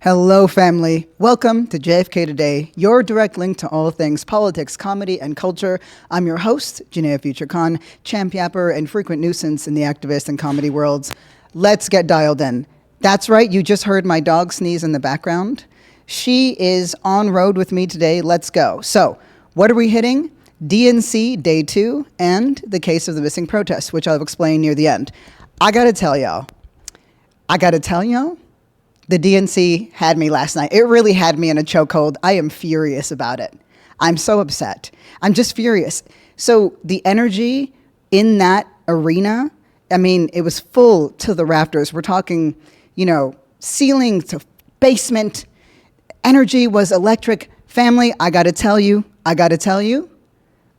Hello, family. Welcome to JFK Today, your direct link to all things politics, comedy, and culture. I'm your host, Janaya Future Khan, champ yapper and frequent nuisance in the activist and comedy worlds. Let's get dialed in. That's right, you just heard my dog sneeze in the background. She is on road with me today. Let's go. So, what are we hitting? DNC Day 2 and the case of the missing protests, which I'll explain near the end. I gotta tell y'all, the DNC had me last night. It really had me in a chokehold. I am furious about it. I'm so upset. I'm just furious. So the energy in that arena, I mean, it was full to the rafters. We're talking, ceiling to basement. Energy was electric. Family, I gotta tell you,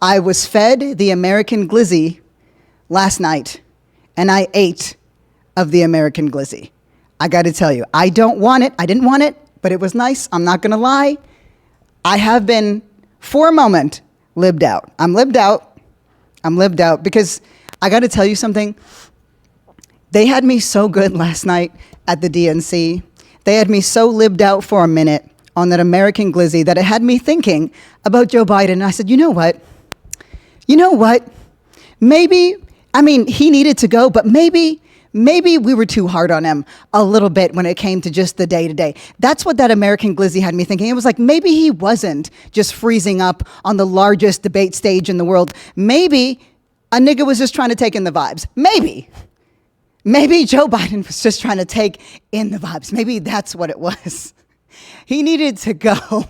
I was fed the American glizzy last night, and I ate of the American glizzy. I got to tell you, I don't want it. I didn't want it, but it was nice. I'm not going to lie. I have been, for a moment, lived out. I'm lived out because I got to tell you something. They had me so good last night at the DNC. They had me so lived out for a minute on that American glizzy that it had me thinking about Joe Biden. And I said, you know what? Maybe, he needed to go, but maybe we were too hard on him a little bit when it came to just the day-to-day. That's what that American glizzy had me thinking. It was like, maybe he wasn't just freezing up on the largest debate stage in the world. Maybe a nigga was just trying to take in the vibes. Maybe Joe Biden was just trying to take in the vibes. Maybe that's what it was. He needed to go.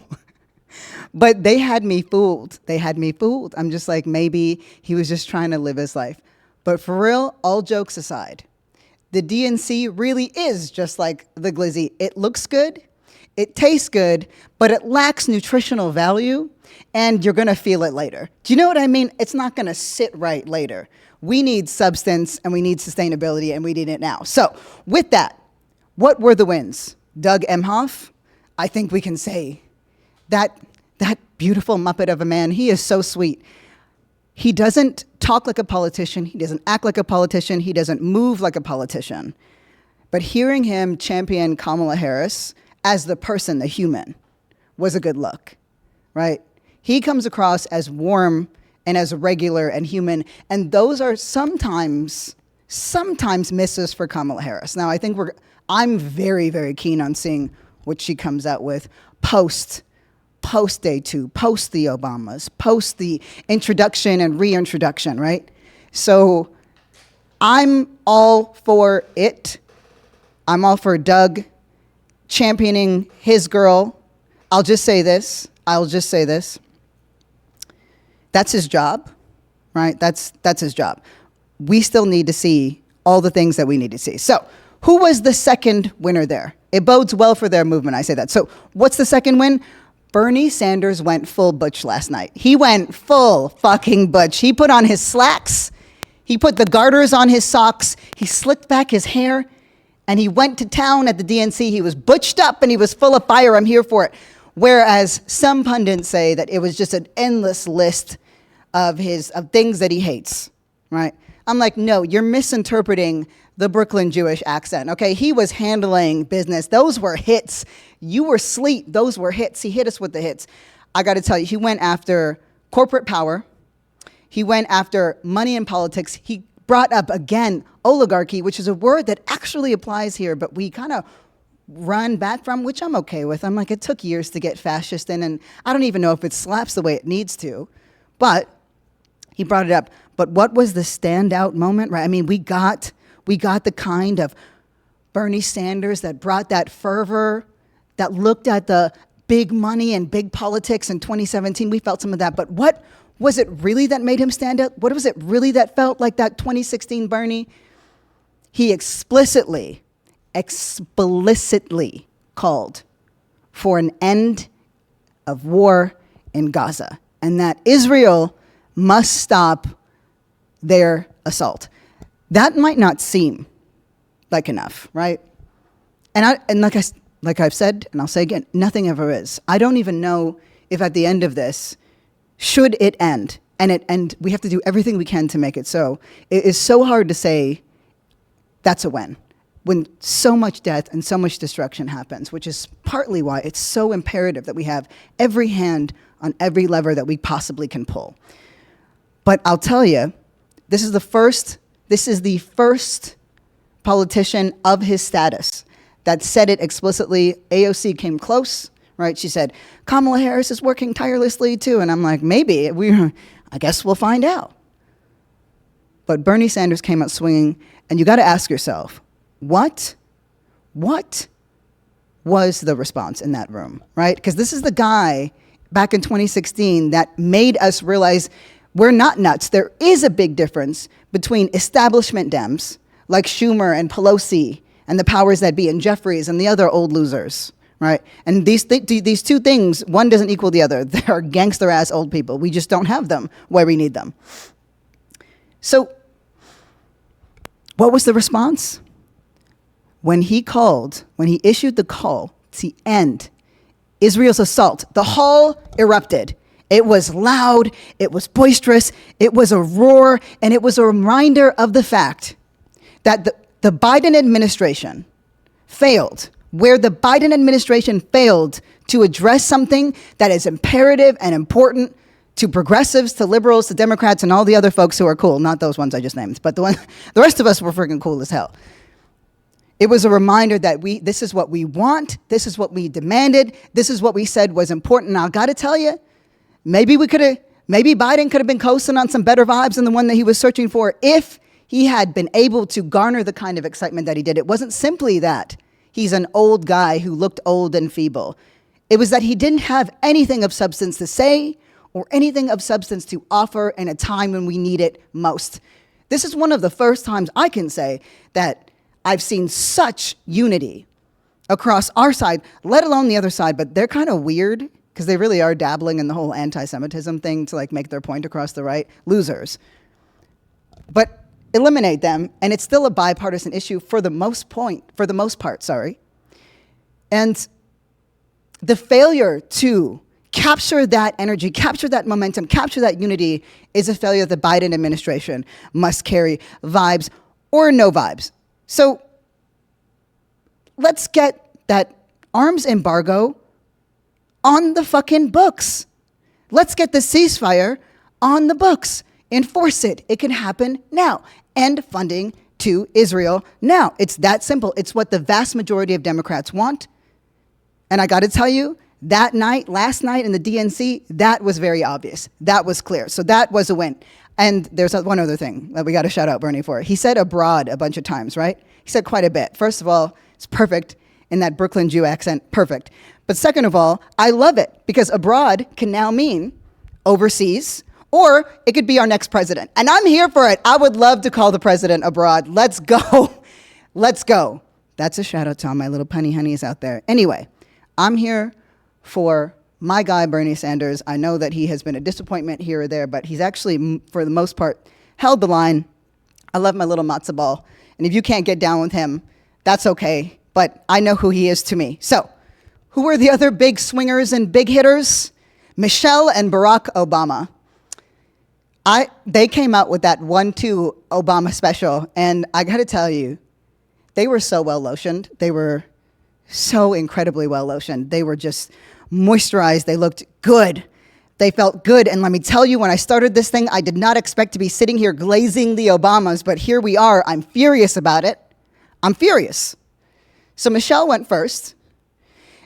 But they had me fooled. I'm just like, maybe he was just trying to live his life. But for real, all jokes aside, the DNC really is just like the glizzy. It looks good, it tastes good, but it lacks nutritional value, and you're gonna feel it later. Do you know what I mean? It's not gonna sit right later. We need substance, and we need sustainability, and we need it now. So with that, what were the wins? Doug Emhoff, I think we can say that beautiful Muppet of a man, he is so sweet. He doesn't talk like a politician. He doesn't act like a politician. He doesn't move like a politician. But hearing him champion Kamala Harris as the person, the human, was a good look, right? He comes across as warm and as regular and human. And those are sometimes misses for Kamala Harris. Now, I'm very, very keen on seeing what she comes out with post Day 2, post the Obamas, post the introduction and reintroduction, right? So I'm all for it. I'm all for Doug championing his girl. I'll just say this. That's his job, right? That's his job. We still need to see all the things that we need to see. So who was the second winner there? It bodes well for their movement, I say that. So what's the second win? Bernie Sanders went full butch last night. He went full fucking butch. He put on his slacks. He put the garters on his socks. He slicked back his hair, and he went to town at the DNC. He was butched up, and he was full of fire. I'm here for it. Whereas some pundits say that it was just an endless list of things that he hates, right? I'm like, no, you're misinterpreting the Brooklyn Jewish accent, okay? He was handling business. Those were hits. You were asleep. Those were hits. He hit us with the hits. I got to tell you, he went after corporate power. He went after money in politics. He brought up, again, oligarchy, which is a word that actually applies here, but we kind of run back from, which I'm okay with. I'm like, it took years to get fascist in, and I don't even know if it slaps the way it needs to, but he brought it up. But what was the standout moment, right? I mean, we got the kind of Bernie Sanders that brought that fervor, that looked at the big money and big politics in 2017. We felt some of that. But what was it really that made him stand out? What was it really that felt like that 2016 Bernie? He explicitly called for an end of war in Gaza, and that Israel must stop their assault. That might not seem like enough, right? And like I've said, and I'll say again, nothing ever is. I don't even know if at the end of this, should it end, and we have to do everything we can to make it so. It is so hard to say that's a win. when so much death and so much destruction happens, which is partly why it's so imperative that we have every hand on every lever that we possibly can pull. But I'll tell you, this is the first politician of his status that said it explicitly. AOC came close, right? She said, Kamala Harris is working tirelessly too. And I'm like, maybe, I guess we'll find out. But Bernie Sanders came out swinging, and you got to ask yourself, what was the response in that room, right? Because this is the guy back in 2016 that made us realize we're not nuts. There is a big difference between establishment Dems like Schumer and Pelosi and the powers that be and Jeffries and the other old losers, right? And these two things, one doesn't equal the other. They are gangster-ass old people. We just don't have them where we need them. So what was the response? When he issued the call to end Israel's assault, the hall erupted. It was loud, it was boisterous, it was a roar, and it was a reminder of the fact that the Biden administration failed, where the Biden administration failed to address something that is imperative and important to progressives, to liberals, to Democrats, and all the other folks who are cool. Not those ones I just named, but the rest of us were freaking cool as hell. It was a reminder that this is what we want, this is what we demanded, this is what we said was important. Now, I gotta tell you, maybe Biden could have been coasting on some better vibes than the one that he was searching for if he had been able to garner the kind of excitement that he did. It wasn't simply that he's an old guy who looked old and feeble. It was that he didn't have anything of substance to say or anything of substance to offer in a time when we need it most. This is one of the first times I can say that I've seen such unity across our side, let alone the other side, but they're kind of weird because they really are dabbling in the whole anti-Semitism thing to like make their point across the right. Losers. But eliminate them, and it's still a bipartisan issue for the most part, sorry. And the failure to capture that energy, capture that momentum, capture that unity is a failure the Biden administration must carry, vibes or no vibes. So let's get that arms embargo on the fucking books. Let's get the ceasefire on the books. Enforce it. It can happen now. End funding to Israel now. It's that simple. It's what the vast majority of Democrats want. And I got to tell you, that night, last night in the DNC, that was very obvious. That was clear. So that was a win. And there's one other thing that we got to shout out Bernie for. He said abroad a bunch of times, right? He said quite a bit. First of all, it's perfect in that Brooklyn Jew accent. Perfect. But second of all, I love it because abroad can now mean overseas, or it could be our next president. And I'm here for it. I would love to call the president abroad. Let's go. Let's go. That's a shout out to all my little punny honeys out there. Anyway, I'm here for my guy, Bernie Sanders. I know that he has been a disappointment here or there, but he's actually, for the most part, held the line. I love my little matzo ball. And if you can't get down with him, that's okay. But I know who he is to me. So, who were the other big swingers and big hitters? Michelle and Barack Obama. They came out with that 1-2 Obama special, and I gotta tell you, they were so well lotioned. They were so incredibly well lotioned. They were just moisturized. They looked good. They felt good. And let me tell you, when I started this thing, I did not expect to be sitting here glazing the Obamas, but here we are. I'm furious about it. I'm furious. So Michelle went first.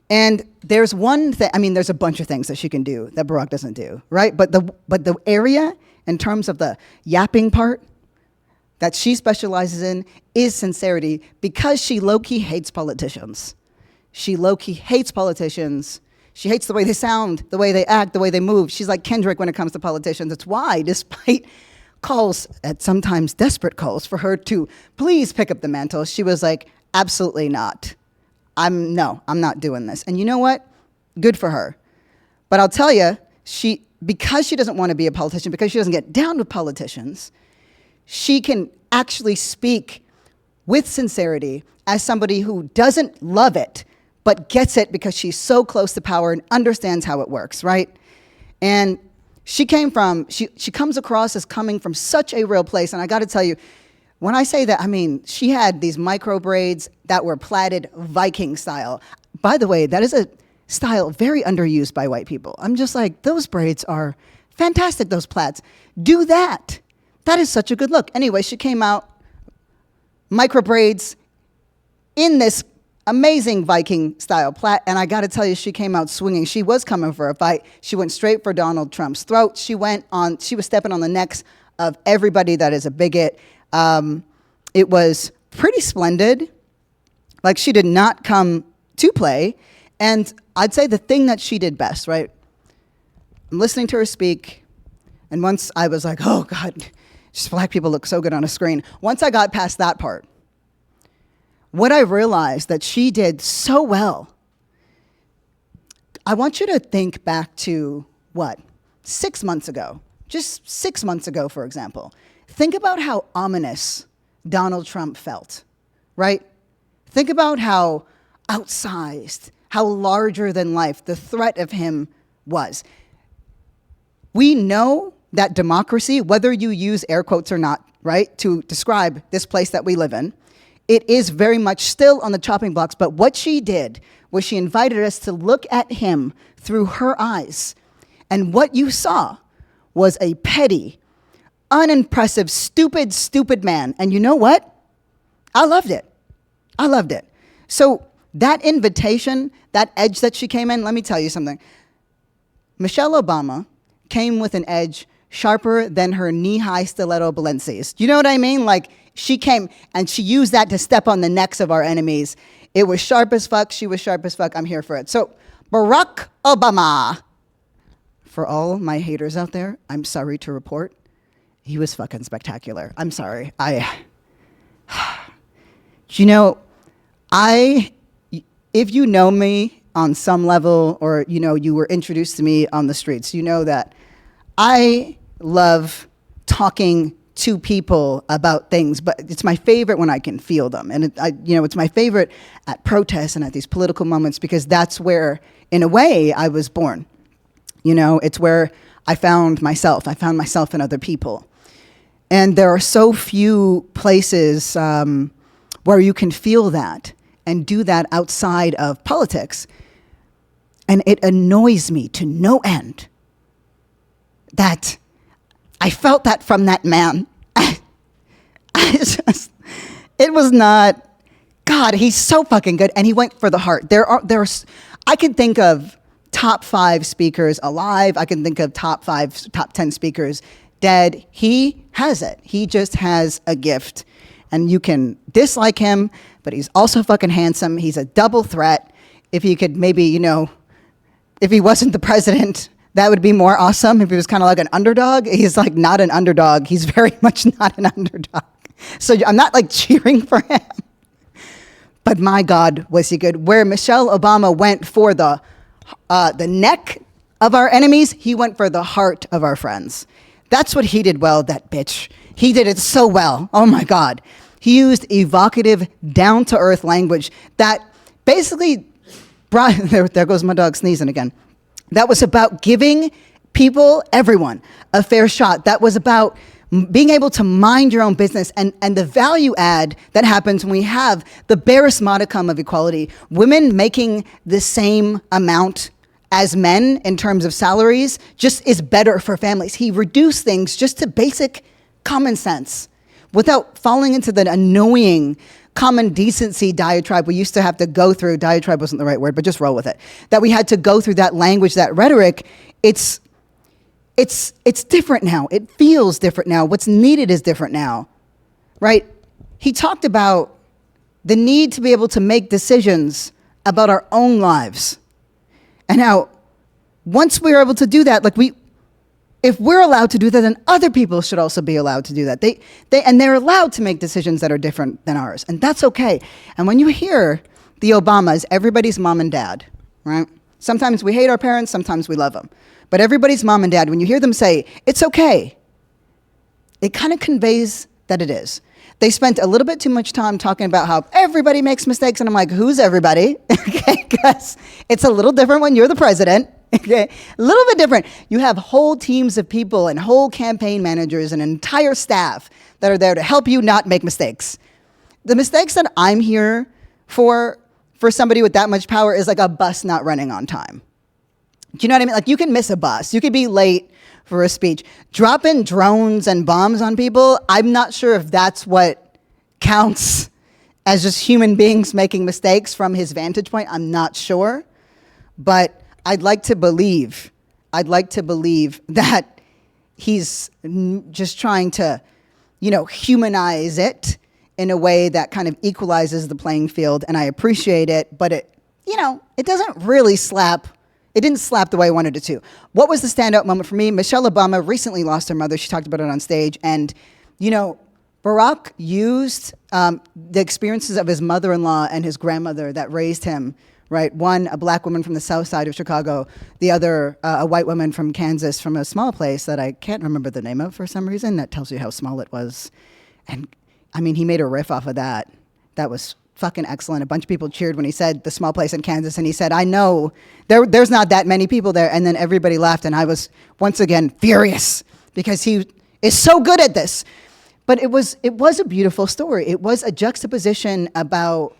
And there's one thing, I mean, there's a bunch of things that she can do that Barack doesn't do, right? But the area in terms of the yapping part that she specializes in is sincerity, because she low-key hates politicians. She low-key hates politicians. She hates the way they sound, the way they act, the way they move. She's like Kendrick when it comes to politicians. It's why, despite calls, at sometimes desperate calls, for her to please pick up the mantle, she was like, absolutely not. I'm not doing this. And you know what? Good for her. But I'll tell you, because she doesn't want to be a politician, because she doesn't get down with politicians, she can actually speak with sincerity as somebody who doesn't love it, but gets it because she's so close to power and understands how it works, right? And she comes across as coming from such a real place. And I got to tell you, When I say that, I mean, she had these micro braids that were plaited Viking style. By the way, that is a style very underused by white people. I'm just like, those braids are fantastic, those plaids. Do that. That is such a good look. Anyway, she came out, micro braids in this amazing Viking style plait, and I got to tell you, she came out swinging. She was coming for a fight. She went straight for Donald Trump's throat. She was stepping on the necks of everybody that is a bigot. It was pretty splendid. Like, she did not come to play. And I'd say the thing that she did best, right? I'm listening to her speak, and once I was like, oh God, just black people look so good on a screen. Once I got past that part, what I realized that she did so well, I want you to think back to, 6 months ago? Just 6 months ago, for example. Think about how ominous Donald Trump felt, right? Think about how outsized, how larger than life the threat of him was. We know that democracy, whether you use air quotes or not, right, to describe this place that we live in, it is very much still on the chopping blocks. But what she did was she invited us to look at him through her eyes. And what you saw was a petty, unimpressive, stupid man. And you know what? I loved it. I loved it. So that invitation, that edge that she came in, let me tell you something. Michelle Obama came with an edge sharper than her knee-high stiletto Balenci's. You know what I mean? Like, she came and she used that to step on the necks of our enemies. It was sharp as fuck. She was sharp as fuck. I'm here for it. So, Barack Obama. For all my haters out there, I'm sorry to report, he was fucking spectacular. I'm sorry. You know, if you know me on some level, or, you know, you were introduced to me on the streets, you know that I love talking to people about things, but it's my favorite when I can feel them. And it's my favorite at protests and at these political moments, because that's where, in a way, I was born. You know, it's where I found myself. I found myself in other people. And there are so few places where you can feel that and do that outside of politics. And it annoys me to no end that I felt that from that man. It was not, God, he's so fucking good. And he went for the heart. I can think of top 5 speakers alive. I can think of top 10 speakers dead. He has it. He just has a gift. And you can dislike him, but he's also fucking handsome. He's a double threat. If he could maybe, you know, if he wasn't the president, that would be more awesome. If he was kind of like an underdog. He's like not an underdog. He's very much not an underdog. So I'm not like cheering for him. But my God, was he good. Where Michelle Obama went for the neck of our enemies, he went for the heart of our friends. That's what he did well, that bitch. He did it so well. Oh my God. He used evocative, down-to-earth language that basically brought, there goes my dog sneezing again. That was about giving people, everyone, a fair shot. That was about being able to mind your own business and the value add that happens when we have the barest modicum of equality. Women making the same amount as men in terms of salaries just is better for families. He reduced things just to basic common sense without falling into the annoying common decency diatribe we used to have to go through. Diatribe wasn't the right word, but just roll with it. That we had to go through that language, that rhetoric. It's different now. It feels different now. What's needed is different now, right? He talked about the need to be able to make decisions about our own lives. And how once we're able to do that, if we're allowed to do that, then other people should also be allowed to do that. They're allowed to make decisions that are different than ours, and that's okay. And when you hear the Obamas, everybody's mom and dad, right? Sometimes we hate our parents, sometimes we love them. But everybody's mom and dad, when you hear them say, it's okay, it kind of conveys that it is. They spent a little bit too much time talking about how everybody makes mistakes, and I'm like, who's everybody? Okay, because it's a little different when you're the president. Okay, a little bit different. You have whole teams of people and whole campaign managers and an entire staff that are there to help you not make mistakes. The mistakes that I'm here for somebody with that much power is like a bus not running on time. Do you know what I mean? Like, you can miss a bus. You could be late for a speech. Dropping drones and bombs on people, I'm not sure if that's what counts as just human beings making mistakes from his vantage point. I'm not sure. But I'd like to believe that he's just trying to, humanize it in a way that kind of equalizes the playing field. And I appreciate it, but it doesn't really slap. It didn't slap the way I wanted it to. What was the standout moment for me? Michelle Obama recently lost her mother. She talked about it on stage. And, Barack used the experiences of his mother-in-law and his grandmother that raised him, right? One, a black woman from the south side of Chicago. The other, a white woman from Kansas, from a small place that I can't remember the name of for some reason. That tells you how small it was. And, he made a riff off of that. That was fucking excellent. A bunch of people cheered when he said the small place in Kansas, and he said, I know there's not that many people there. And then everybody laughed, and I was once again furious because he is so good at this. But it was a beautiful story. It was a juxtaposition about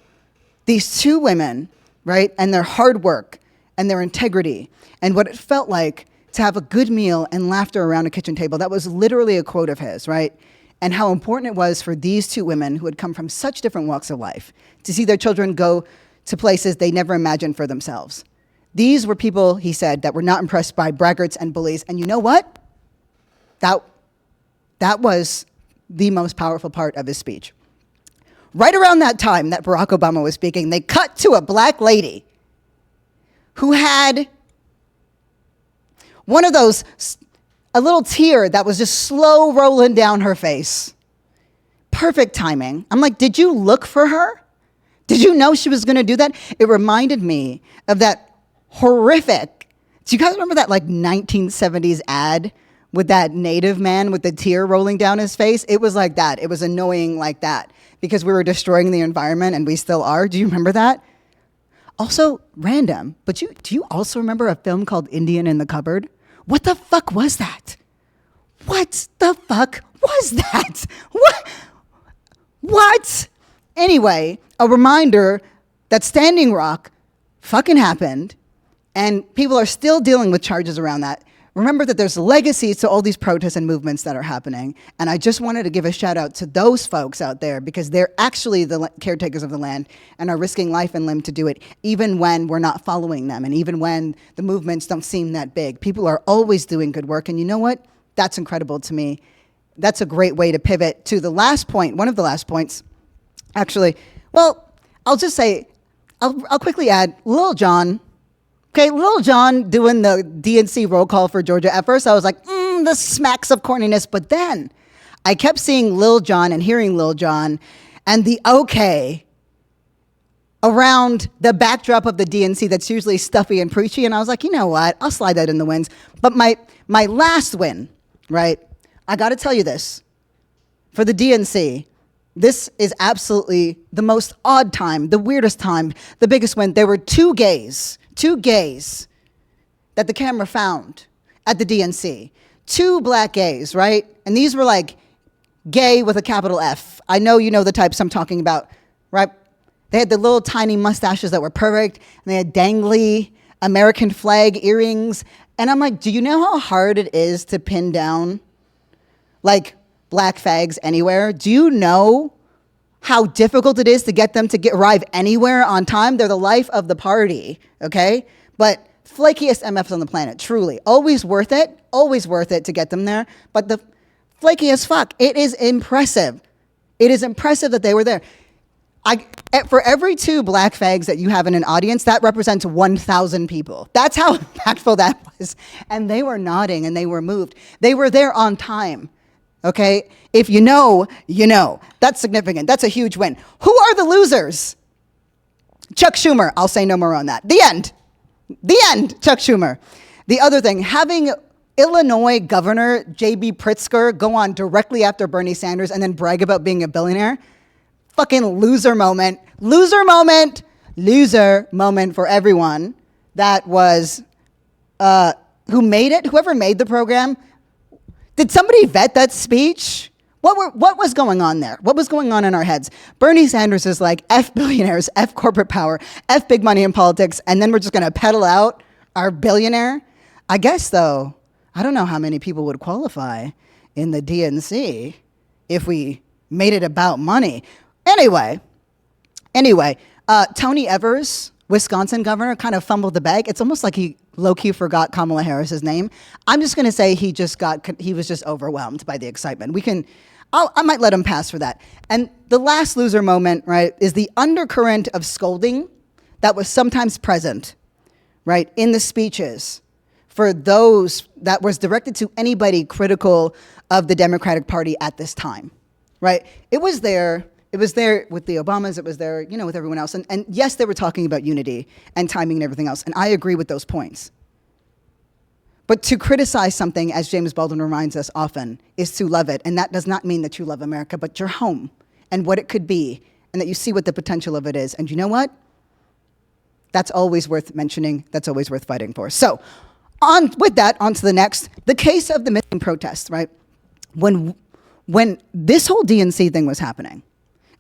these two women, right, and their hard work and their integrity and what it felt like to have a good meal and laughter around a kitchen table. That was literally a quote of his, right? And how important it was for these two women who had come from such different walks of life to see their children go to places they never imagined for themselves. These were people, he said, that were not impressed by braggarts and bullies. And you know what? That was the most powerful part of his speech. Right around that time that Barack Obama was speaking, they cut to a black lady who had one of those, a little tear that was just slow rolling down her face. Perfect timing. I'm like, did you look for her? Did you know she was going to do that? It reminded me of that horrific, do you guys remember that 1970s ad with that native man with the tear rolling down his face? It was like that. It was annoying like that because we were destroying the environment, and we still are. Do you remember that? Also, random, but do you also remember a film called Indian in the Cupboard? What the fuck was that? What the fuck was that? What? Anyway, a reminder that Standing Rock fucking happened, and people are still dealing with charges around that. Remember that there's legacies to all these protests and movements that are happening. And I just wanted to give a shout out to those folks out there because they're actually the caretakers of the land and are risking life and limb to do it, even when we're not following them and even when the movements don't seem that big. People are always doing good work. And you know what? That's incredible to me. That's a great way to pivot to the last point, one of the last points. Actually, well, I'll just say, I'll quickly add Lil Jon. Okay, Lil Jon doing the DNC roll call for Georgia. At first, I was like, this smacks of corniness. But then I kept seeing Lil Jon and hearing Lil Jon and the okay around the backdrop of the DNC that's usually stuffy and preachy. And I was like, you know what? I'll slide that in the wins. But my last win, right? I got to tell you this. For the DNC, this is absolutely the most odd time, the weirdest time, the biggest win. There were two gays that the camera found at the DNC. Two black gays, right? And these were like gay with a capital F. I know you know the types I'm talking about, right? They had the little tiny mustaches that were perfect, and they had dangly American flag earrings. And I'm like, do you know how hard it is to pin down like black fags anywhere? Do you know how difficult it is to get them to arrive anywhere on time? They're the life of the party, okay? But flakiest MFs on the planet, truly. Always worth it to get them there. But the flaky as fuck. It is impressive. It is impressive that they were there. For every two black fags that you have in an audience, that represents 1,000 people. That's how impactful that was. And they were nodding and they were moved. They were there on time. Okay? If you know, you know. That's significant. That's a huge win. Who are the losers? Chuck Schumer. I'll say no more on that. The end. Chuck Schumer. The other thing, having Illinois Governor J.B. Pritzker go on directly after Bernie Sanders and then brag about being a billionaire. Fucking loser moment for everyone that was, who made it, whoever made the program. Did somebody vet that speech? What was going on there? What was going on in our heads? Bernie Sanders is like, F billionaires, F corporate power, F big money in politics, and then we're just going to peddle out our billionaire? I guess, though, I don't know how many people would qualify in the DNC if we made it about money. Anyway, Tony Evers, Wisconsin governor, kind of fumbled the bag. It's almost like he low-key forgot Kamala Harris's name. I'm just going to say he was just overwhelmed by the excitement. I might let him pass for that. And the last loser moment, right, is the undercurrent of scolding that was sometimes present, right, in the speeches for those that was directed to anybody critical of the Democratic Party at this time, right? It was there with the Obamas. It was there, with everyone else. And yes, they were talking about unity and timing and everything else. And I agree with those points. But to criticize something, as James Baldwin reminds us often, is to love it. And that does not mean that you love America, but your home and what it could be, and that you see what the potential of it is. And you know what? That's always worth mentioning. That's always worth fighting for. So on to the next. The case of the missing protests, right? When this whole DNC thing was happening,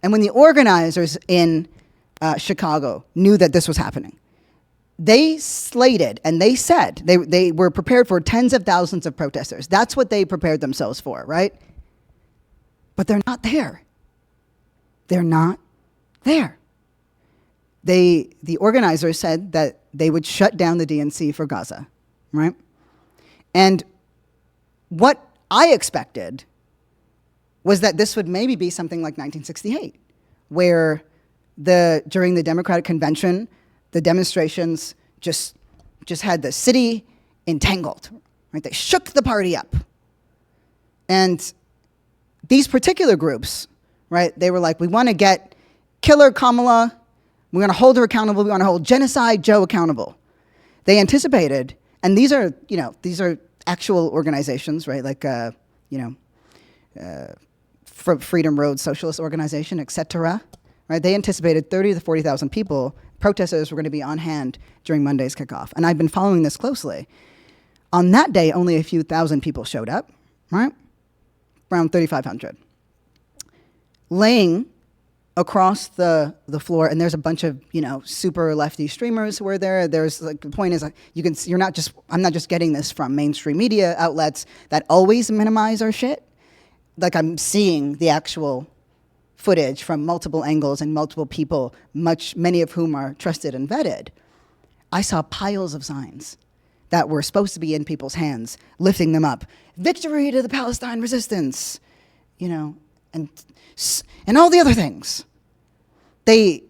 and when the organizers in Chicago knew that this was happening, they slated and they said they were prepared for tens of thousands of protesters. That's what they prepared themselves for, right? But they're not there. They're not there. The organizers said that they would shut down the DNC for Gaza, right? And what I expected was that this would maybe be something like 1968, where during the Democratic Convention, the demonstrations just had the city entangled, right? They shook the party up. And these particular groups, right, they were like, we want to get killer Kamala, we want to hold her accountable, we want to hold Genocide Joe accountable. They anticipated, and these are actual organizations, right, like, Freedom Road Socialist Organization, etc., right? They anticipated 30 to 40,000 people, protesters, were going to be on hand during Monday's kickoff. And I've been following this closely. On that day, only a few thousand people showed up, right? Around 3,500. Laying across the floor, and there's a bunch of, super lefty streamers who were there. There's the point is, I'm not just getting this from mainstream media outlets that always minimize our shit. Like, I'm seeing the actual footage from multiple angles and multiple people, many of whom are trusted and vetted. I saw piles of signs that were supposed to be in people's hands, lifting them up. Victory to the Palestine resistance, and all the other things. They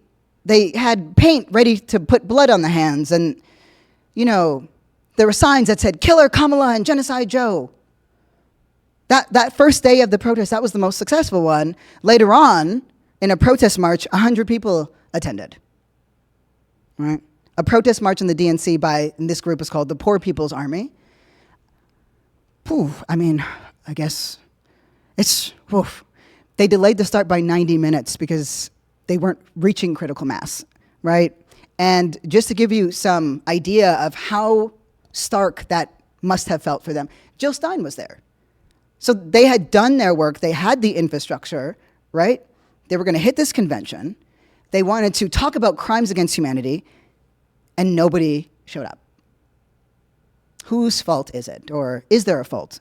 had paint ready to put blood on the hands, and, there were signs that said, Killer Kamala and Genocide Joe. That first day of the protest, that was the most successful one. Later on, in a protest march, 100 people attended. Right? A protest march in the DNC and this group is called the Poor People's Army. I guess they delayed the start by 90 minutes because they weren't reaching critical mass, right? And just to give you some idea of how stark that must have felt for them, Jill Stein was there. So they had done their work. They had the infrastructure, right? They were going to hit this convention. They wanted to talk about crimes against humanity, and nobody showed up. Whose fault is it? Or is there a fault?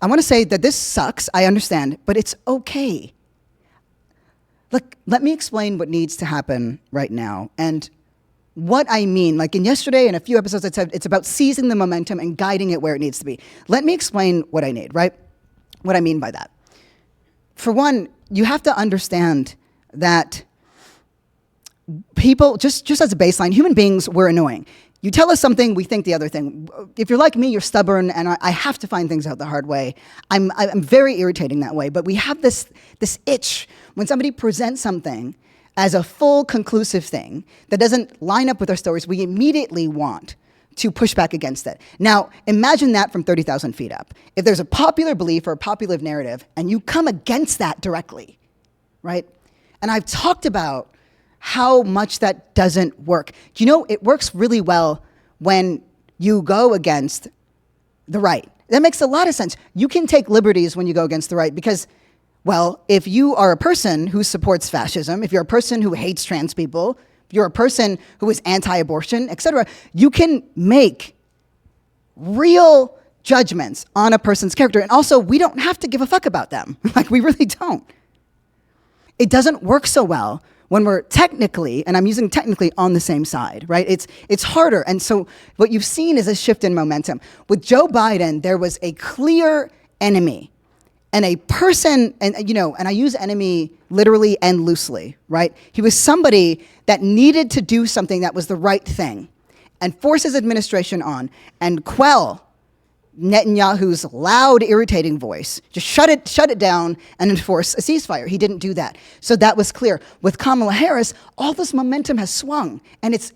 I want to say that this sucks. I understand, but it's okay. Look, let me explain what needs to happen right now. And what I mean, like in yesterday and a few episodes, I said it's about seizing the momentum and guiding it where it needs to be. Let me explain what I need, right? What I mean by that. For one, you have to understand that people, just as a baseline, human beings, we're annoying. You tell us something, we think the other thing. If you're like me, you're stubborn, and I have to find things out the hard way. I'm very irritating that way, but we have this itch when somebody presents something as a full, conclusive thing that doesn't line up with our stories, we immediately want to push back against it. Now, imagine that from 30,000 feet up. If there's a popular belief or a popular narrative, and you come against that directly, right? And I've talked about how much that doesn't work. It works really well when you go against the right That makes a lot of sense. You can take liberties when you go against the right because, well, if you are a person who supports fascism, if you're a person who hates trans people, if you're a person who is anti-abortion, etc., you can make real judgments on a person's character. And also, we don't have to give a fuck about them. Like, we really don't. It doesn't work so well when we're technically, and I'm using technically, on the same side, right? It's harder. And so what you've seen is a shift in momentum. With Joe Biden, there was a clear enemy and a person, and I use enemy literally and loosely, right? He was somebody that needed to do something that was the right thing and force his administration on and quell Netanyahu's loud, irritating voice. Just shut it down and enforce a ceasefire. He didn't do that. So that was clear. With Kamala Harris, all this momentum has swung. And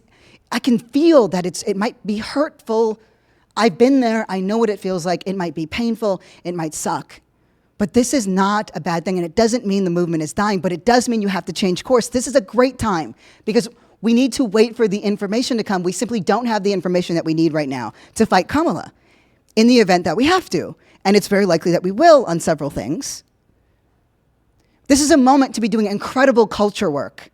I can feel that it might be hurtful. I've been there. I know what it feels like. It might be painful. It might suck. But this is not a bad thing. And it doesn't mean the movement is dying, but it does mean you have to change course. This is a great time because we need to wait for the information to come. We simply don't have the information that we need right now to fight Kamala, in the event that we have to. And it's very likely that we will on several things. This is a moment to be doing incredible culture work.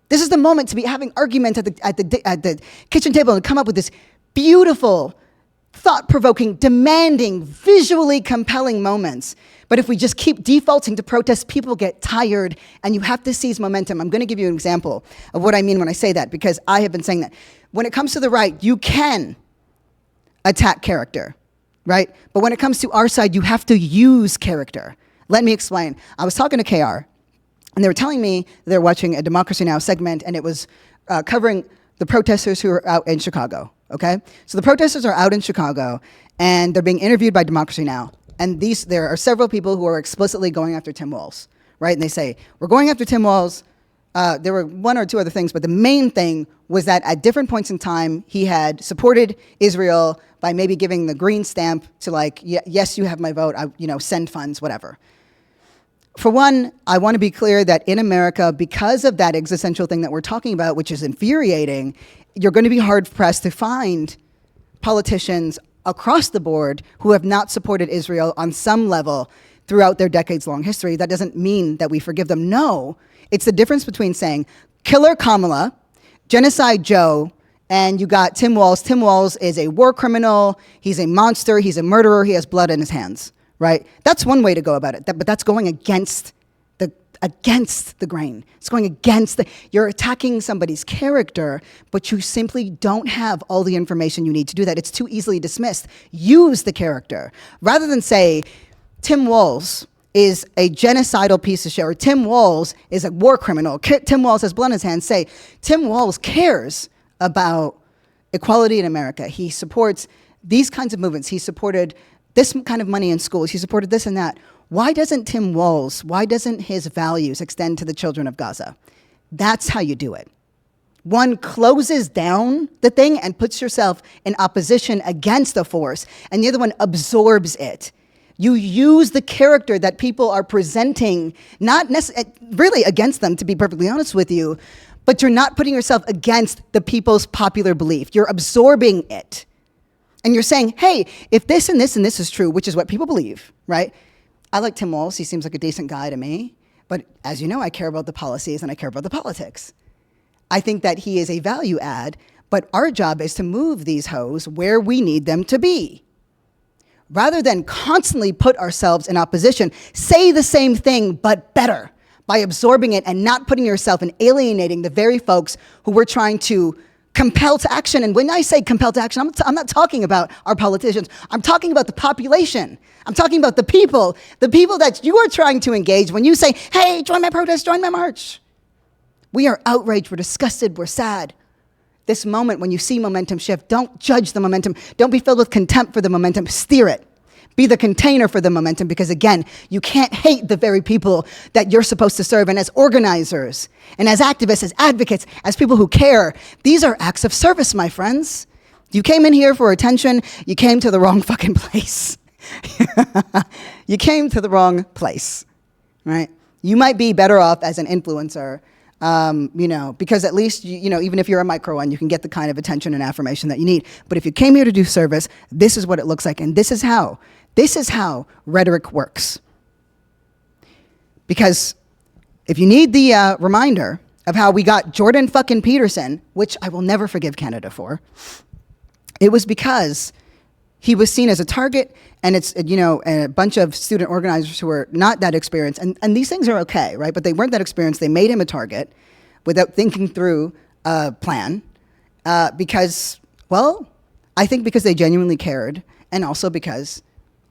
This is the moment to be having arguments at the kitchen table and come up with this beautiful, thought-provoking, demanding, visually compelling moments. But if we just keep defaulting to protest, people get tired, and you have to seize momentum. I'm going to give you an example of what I mean when I say that, because I have been saying that. When it comes to the right, you can attack character, right? But when it comes to our side, you have to use character. Let me explain. I was talking to KR, and they were telling me they're watching a Democracy Now! Segment, and it was covering the protesters who are out in Chicago, okay? So the protesters are out in Chicago, and they're being interviewed by Democracy Now! And there are several people who are explicitly going after Tim Walz, right? And they say, we're going after Tim Walz. There were one or two other things, but the main thing was that at different points in time, he had supported Israel by maybe giving the green stamp to yes, you have my vote, send funds, whatever. For one, I want to be clear that in America, because of that existential thing that we're talking about, which is infuriating, you're going to be hard-pressed to find politicians across the board who have not supported Israel on some level throughout their decades-long history. That doesn't mean that we forgive them. No, it's the difference between saying, killer Kamala, genocide Joe, and you got Tim Walz. Tim Walz is a war criminal. He's a monster. He's a murderer. He has blood in his hands, right? That's one way to go about it. But that's going against the grain. It's going against you're attacking somebody's character, but you simply don't have all the information you need to do that. It's too easily dismissed. Use the character. Rather than say, Tim Walz is a genocidal piece of shit, or Tim Walz is a war criminal, Tim Walz has blood in his hands, say, Tim Walz cares about equality in America. He supports these kinds of movements. He supported this kind of money in schools. He supported this and that. Why doesn't his values extend to the children of Gaza? That's how you do it. One closes down the thing and puts yourself in opposition against the force, and the other one absorbs it. You use the character that people are presenting, not really against them, to be perfectly honest with you, but you're not putting yourself against the people's popular belief. You're absorbing it. And you're saying, hey, if this and this and this is true, which is what people believe, right? I like Tim Walz. He seems like a decent guy to me. But as you know, I care about the policies and I care about the politics. I think that he is a value add, but our job is to move these hoes where we need them to be. Rather than constantly put ourselves in opposition, say the same thing, but better, by absorbing it and not putting yourself and alienating the very folks who we're trying to compel to action. And when I say compel to action, I'm not talking about our politicians. I'm talking about the population. I'm talking about the people that you are trying to engage when you say, hey, join my protest, join my march. We are outraged, we're disgusted, we're sad. This moment when you see momentum shift, don't judge the momentum. Don't be filled with contempt for the momentum. Steer it. Be the container for the momentum, because again, you can't hate the very people that you're supposed to serve. And as organizers, and as activists, as advocates, as people who care, these are acts of service, my friends. You came in here for attention, you came to the wrong fucking place. You came to the wrong place, right? You might be better off as an influencer Because at least, even if you're a micro one, you can get the kind of attention and affirmation that you need. But if you came here to do service, this is what it looks like. And this is how rhetoric works. Because if you need the reminder of how we got Jordan fucking Peterson, which I will never forgive Canada for, it was because he was seen as a target, and it's, a bunch of student organizers who were not that experienced. And these things are okay, right? But they weren't that experienced. They made him a target without thinking through a plan because because they genuinely cared, and also because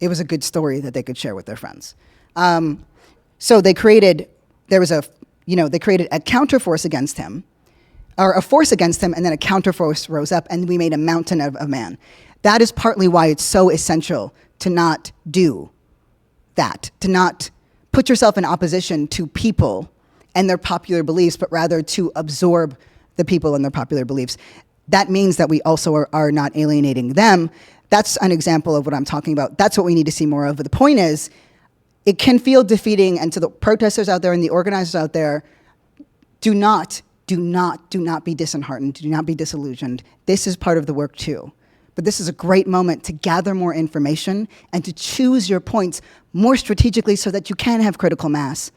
it was a good story that they could share with their friends. So they created a counterforce against him, or a force against him, and then a counterforce rose up, and we made a mountain of a man. That is partly why it's so essential to not do that, to not put yourself in opposition to people and their popular beliefs, but rather to absorb the people and their popular beliefs. That means that we also are not alienating them. That's an example of what I'm talking about. That's what we need to see more of. But the point is, it can feel defeating, and to the protesters out there and the organizers out there, do not be disheartened. Do not be disillusioned. This is part of the work too. But this is a great moment to gather more information and to choose your points more strategically so that you can have critical mass.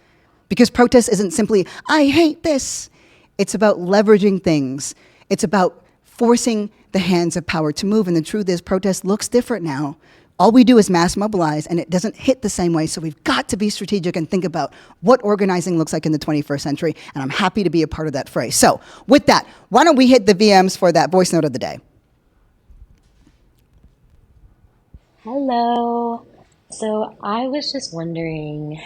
Because protest isn't simply, I hate this. It's about leveraging things. It's about forcing the hands of power to move. And the truth is, protest looks different now. All we do is mass mobilize, and it doesn't hit the same way. So we've got to be strategic and think about what organizing looks like in the 21st century. And I'm happy to be a part of that fray. So with that, why don't we hit the VMs for that voice note of the day? Hello. So I was just wondering,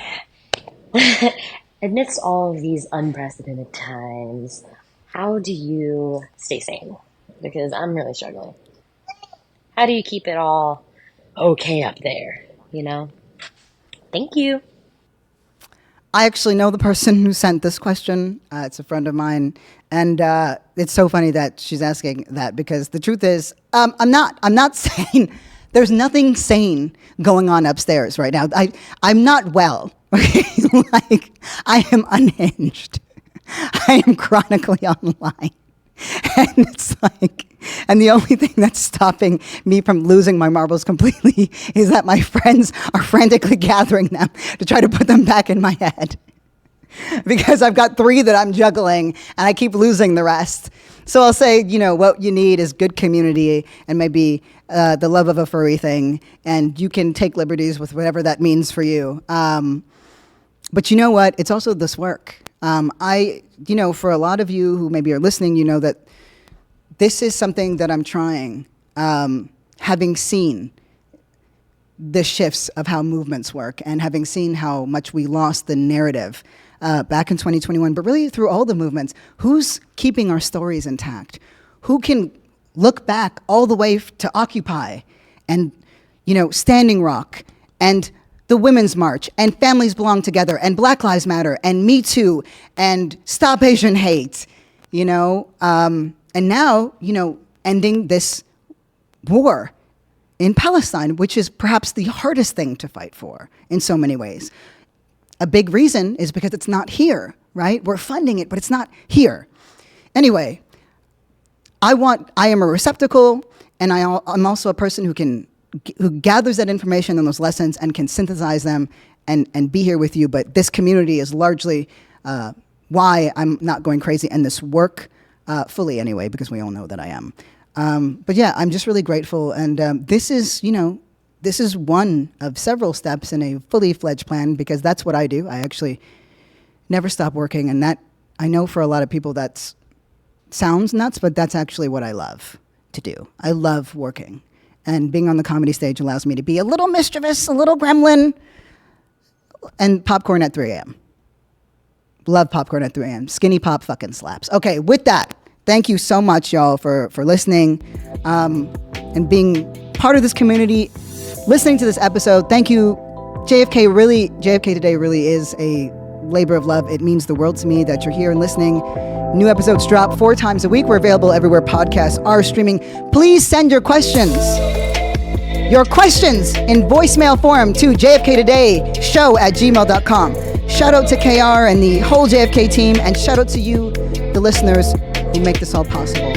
amidst all of these unprecedented times, how do you stay sane? Because I'm really struggling. How do you keep it all okay up there, Thank you. I actually know the person who sent this question. It's a friend of mine. And it's so funny that she's asking that, because the truth is, I'm not sane. There's nothing sane going on upstairs right now. I'm not well. Okay? I am unhinged. I am chronically online. And it's and the only thing that's stopping me from losing my marbles completely is that my friends are frantically gathering them to try to put them back in my head. Because I've got 3 that I'm juggling, and I keep losing the rest. So I'll say, what you need is good community and maybe the love of a furry thing, and you can take liberties with whatever that means for you. But you know what? It's also this work. For a lot of you who maybe are listening, that this is something that I'm trying, having seen the shifts of how movements work and having seen how much we lost the narrative back in 2021, but really through all the movements. Who's keeping our stories intact? Who can look back all the way to Occupy and, Standing Rock and the Women's March and Families Belong Together and Black Lives Matter and Me Too and Stop Asian Hate, and now, ending this war in Palestine, which is perhaps the hardest thing to fight for in so many ways. A big reason is because it's not here, right? We're funding it, but it's not here. Anyway, I am a receptacle, and I'm also a person who gathers that information and those lessons and can synthesize them and be here with you. But this community is largely why I'm not going crazy, and this work fully anyway, because we all know that I am. But yeah, I'm just really grateful. And this is one of several steps in a fully fledged plan, because that's what I do. I actually never stop working. And that, I know for a lot of people that sounds nuts, but that's actually what I love to do. I love working. And being on the comedy stage allows me to be a little mischievous, a little gremlin, and popcorn at 3 a.m. Love popcorn at 3 a.m. Skinny pop fucking slaps. Okay, with that, thank you so much, y'all, for listening and being part of this community, listening to this episode. Thank you. JFK Today really is a labor of love. It means the world to me that you're here and listening. New episodes drop 4 times a week. We're available everywhere podcasts are streaming. Please send your questions in voicemail form to jfktodayShow@gmail.com. Shout out to KR and the whole JFK team, and shout out to you, the listeners, who make this all possible.